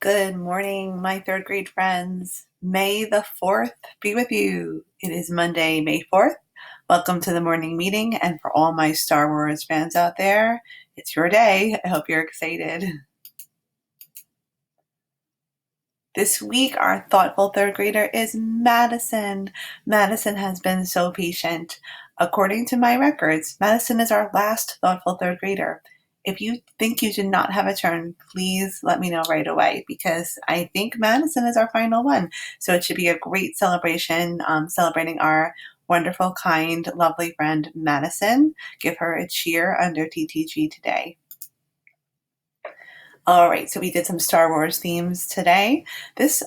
Good morning, my third grade friends. May the 4th be with you. It is Monday, May 4th. Welcome to the morning meeting. And for all my Star Wars fans out there, it's your day. I hope you're excited. This week, our thoughtful third grader is Madison. Madison has been so patient. According to my records, Madison is our last thoughtful third grader. If you think you did not have a turn, please let me know right away because I think Madison is our final one. So it should be a great celebration, celebrating our wonderful, kind, lovely friend Madison. Give her a cheer under TTG today. All right, so we did some Star Wars themes today. This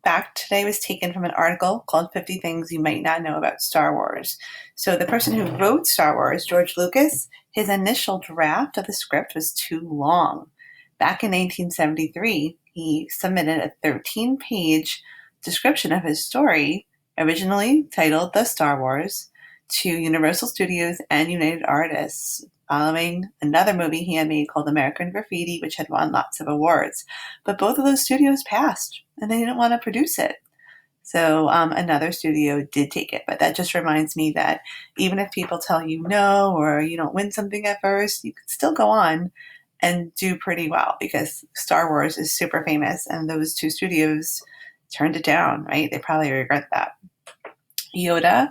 fact today was taken from an article called 50 Things You Might Not Know About Star Wars. So the person who wrote Star Wars, George Lucas, his initial draft of the script was too long. Back in 1973, he submitted a 13-page description of his story, originally titled The Star Wars, to Universal Studios and United Artists, following another movie he had made called American Graffiti, which had won lots of awards. But both of those studios passed, and they didn't want to produce it. So another studio did take it. But that just reminds me that even if people tell you no, or you don't win something at first, you can still go on and do pretty well because Star Wars is super famous, and those two studios turned it down, right? They probably regret that. Yoda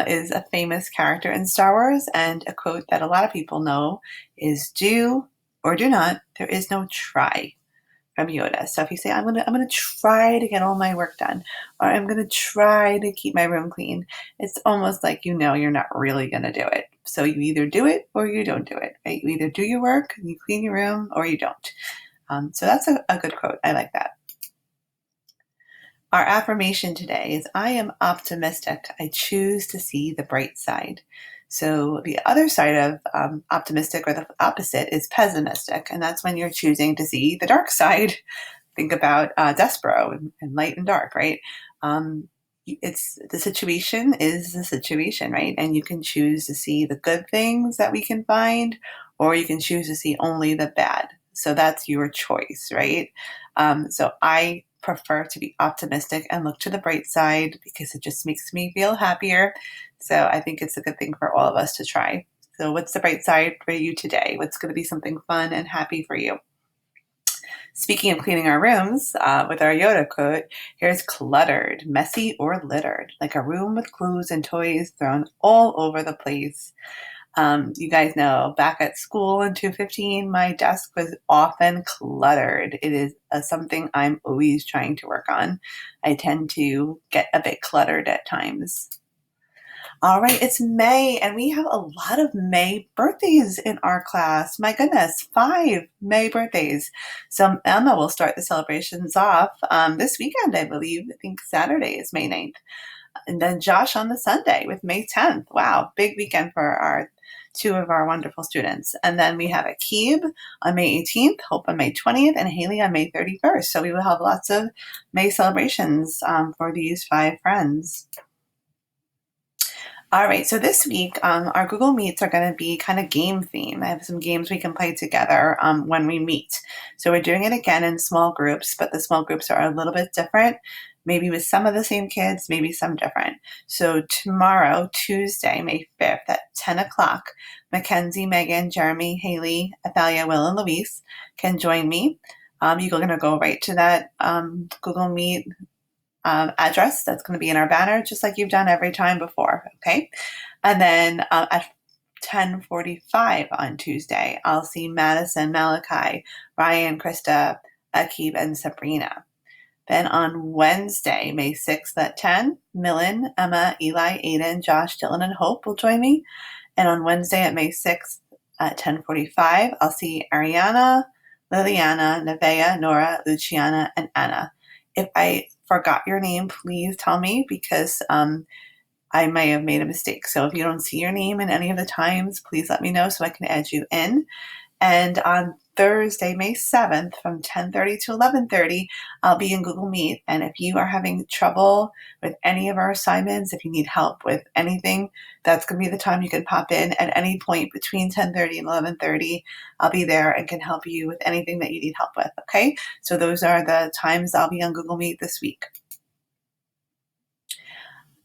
is a famous character in Star Wars, and a quote that a lot of people know is "Do or do not. There is no try." From Yoda. So if you say, I'm gonna try to get all my work done, or I'm gonna try to keep my room clean, it's almost like you know you're not really gonna do it. So you either do it or you don't do it, right? You either do your work and you clean your room, or you don't. So that's a good quote. I like that. Our affirmation today is I am optimistic. I choose to see the bright side. So the other side of optimistic, or the opposite, is pessimistic. And that's when you're choosing to see the dark side. Think about Despero and Light and Dark, right? It's the situation is the situation, right? And you can choose to see the good things that we can find, or you can choose to see only the bad. So that's your choice, right? So I prefer to be optimistic and look to the bright side because it just makes me feel happier. So I think it's a good thing for all of us to try. So what's the bright side for you today? What's going to be something fun and happy for you? Speaking of cleaning our rooms, with our Yoda quote, here's cluttered, messy, or littered, like a room with clothes and toys thrown all over the place. You guys know, back at school in 215, my desk was often cluttered. It is something I'm always trying to work on. I tend to get a bit cluttered at times. All right, it's May, and we have a lot of May birthdays in our class. My goodness, 5 May birthdays. So Emma will start the celebrations off this weekend, I believe. I think Saturday is May 9th. And then Josh on the Sunday with May 10th. Wow, big weekend for our two of our wonderful students. And then we have Akib on May 18th, Hope on May 20th, and Haley on May 31st. So we will have lots of May celebrations for these 5 friends. All right, so this week, our Google Meets are going to be kind of game theme. I have some games we can play together when we meet. So we're doing it again in small groups, but the small groups are a little bit different, maybe with some of the same kids, maybe some different. So tomorrow, Tuesday, May 5th at 10 o'clock, Mackenzie, Megan, Jeremy, Haley, Athalia, Will, and Luis can join me. You're going to go right to that Google Meet address that's going to be in our banner, just like you've done every time before, okay? And then at 10:45 on Tuesday, I'll see Madison, Malachi, Ryan, Krista, Akib, and Sabrina. Then on Wednesday, May 6th at 10, Millen, Emma, Eli, Aiden, Josh, Dylan, and Hope will join me. And on Wednesday at May 6th at 10:45, I'll see Ariana, Liliana, Nevaeh, Nora, Luciana, and Anna. If I forgot your name, please tell me because I may have made a mistake. So if you don't see your name in any of the times, please let me know so I can add you in. And on Thursday, May 7th from 10:30 to 11:30, I'll be in Google Meet. And if you are having trouble with any of our assignments, if you need help with anything, that's going to be the time you can pop in at any point between 10:30 and 11:30. I'll be there and can help you with anything that you need help with. Okay. So those are the times I'll be on Google Meet this week.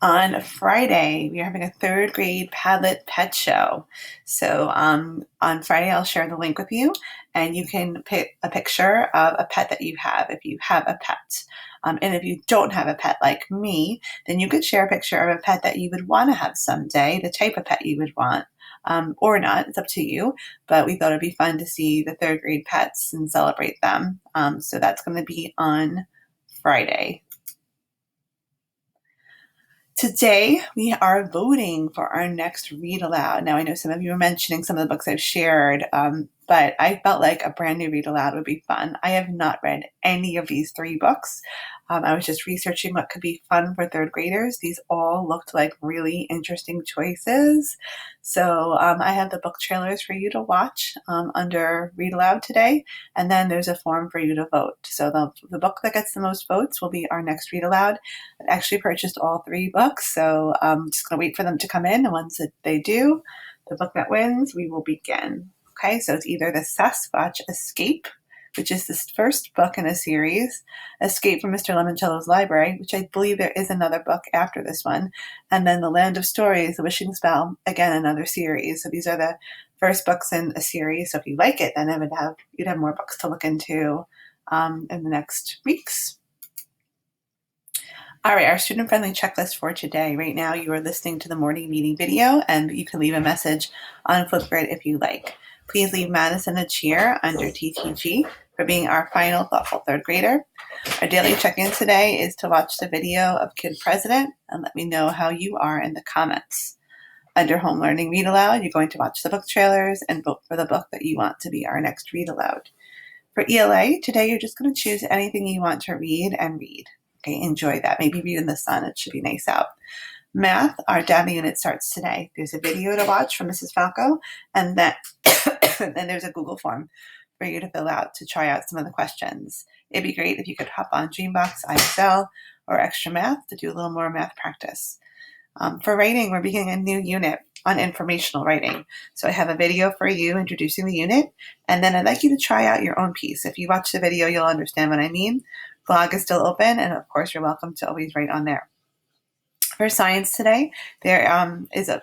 On Friday, we are having a third grade Padlet pet show. So on Friday, I'll share the link with you, and you can pick a picture of a pet that you have if you have a pet. And if you don't have a pet like me, then you could share a picture of a pet that you would want to have someday, the type of pet you would want. Or not, it's up to you. But we thought it'd be fun to see the third grade pets and celebrate them. So that's going to be on Friday. Today, we are voting for our next read aloud. Now, I know some of you are mentioning some of the books I've shared, but I felt like a brand new read aloud would be fun. I have not read any of these 3 books. I was just researching what could be fun for third graders. These all looked like really interesting choices. So I have the book trailers for you to watch under Read Aloud today, and then there's a form for you to vote. So the book that gets the most votes will be our next Read Aloud. I actually purchased all 3 books, so I'm just going to wait for them to come in, and once they do, the book that wins, we will begin. Okay, so it's either the Sasquatch Escape, which is this first book in a series, Escape from Mr. Lemoncello's Library, which I believe there is another book after this one, and then The Land of Stories, The Wishing Spell, again, another series. So these are the first books in a series. So if you like it, then you'd have more books to look into in the next weeks. All right, our student-friendly checklist for today. Right now, you are listening to the morning meeting video, and you can leave a message on Flipgrid if you like. Please leave Madison a cheer under TTG for being our final thoughtful third grader. Our daily check-in today is to watch the video of Kid President and let me know how you are in the comments. Under Home Learning Read Aloud, you're going to watch the book trailers and vote for the book that you want to be our next Read Aloud. For ELA, today you're just going to choose anything you want to read and read. Okay, enjoy that. Maybe read in the sun. It should be nice out. Math, our data unit starts today. There's a video to watch from Mrs. Falco, and then there's a Google form for you to fill out to try out some of the questions. It'd be great if you could hop on Dreambox, IXL, or Extra Math to do a little more math practice. For writing, we're beginning a new unit on informational writing. So I have a video for you introducing the unit, and then I'd like you to try out your own piece. If you watch the video, you'll understand what I mean. Blog is still open, and of course, you're welcome to always write on there. For science today, there is a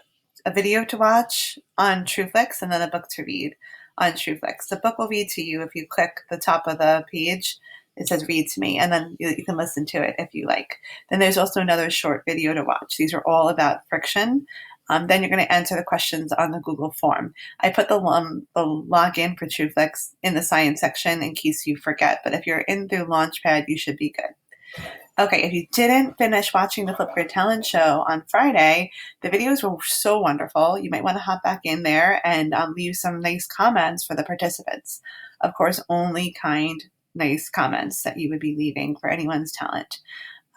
video to watch on TrueFlix and then a book to read on TrueFlix. The book will read to you if you click the top of the page. It says read to me, and then you can listen to it if you like. Then there's also another short video to watch. These are all about friction. Then you're going to answer the questions on the Google form. I put the login for TrueFlix in the science section in case you forget, but if you're in through Launchpad, you should be good. Okay, if you didn't finish watching the Flipgrid Talent Show on Friday, the videos were so wonderful. You might want to hop back in there and leave some nice comments for the participants. Of course, only kind, nice comments that you would be leaving for anyone's talent.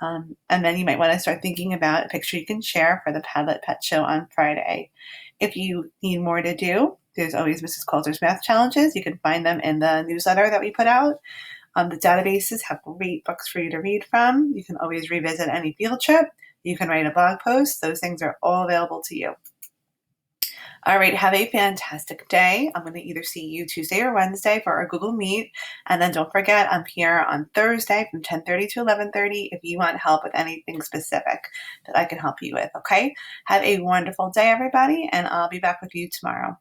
And then you might want to start thinking about a picture you can share for the Padlet Pet Show on Friday. If you need more to do, there's always Mrs. Coulter's Math Challenges. You can find them in the newsletter that we put out. The databases have great books for you to read from. You can always revisit any field trip. You can write a blog post. Those things are all available to you. All right, have a fantastic day. I'm going to either see you Tuesday or Wednesday for our Google Meet. And then don't forget, I'm here on Thursday from 10:30 to 11:30 if you want help with anything specific that I can help you with, okay? Have a wonderful day, everybody, and I'll be back with you tomorrow.